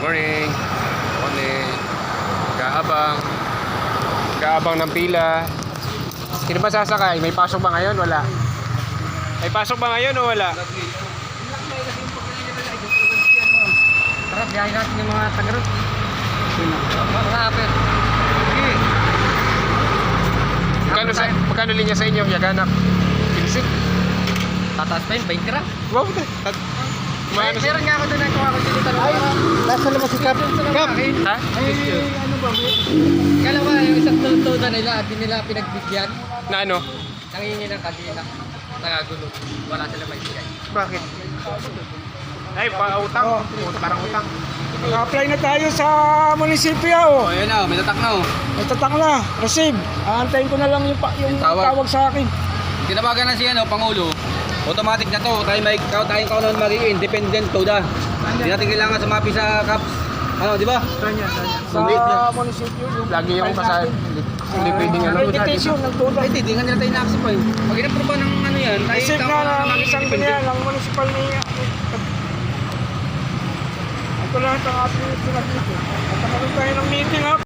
Morning. Morning. Kaabang ng pila. Sino ba sasakay? May pasok ba ngayon? Wala. May pasok ba ngayon o wala? Tara, biyahe natin yung mga tagarot. Mga apel. Magkano linya sa inyo? Yaganak? 15? Tataas pa yun, 20 ra. Wow. Meron nga ako doon na kuha ko dito talaga. Ay, nasa labas si Cap. Cap? Ha? Ay, ano ba? Kala ko yung isang tutunan nila at di nila pinagbigyan. Na ano? Nangingi ng kanina. Nagagulo. Wala sila may bigay. Bakit? Ay, pa-utang. Parang utang. Apply na tayo sa munisipyo. Oh, ayun na, may tatak na oh. May tatak na. Receive. Aantayin ko na lang yung tawag sa akin. Tinawagan na siya, no, Pangulo. Automatic na to. Tayong kaunahan magiging independent to da. Hindi natin kailangan sumapi sa CAPS. Ano, di ba? Sa munisipyo. Lagi yung pasahin. Hindi pwedeng ano. Accreditation ng tuda. Ay, hindi nga nila tayo na-accept pa yun. Pag in-approve ba ng ano yan, tayo Receive na ng isang ganyan ng municipal niya. Ito lahat ang ating pinag-ito. At tayo ng meeting ha.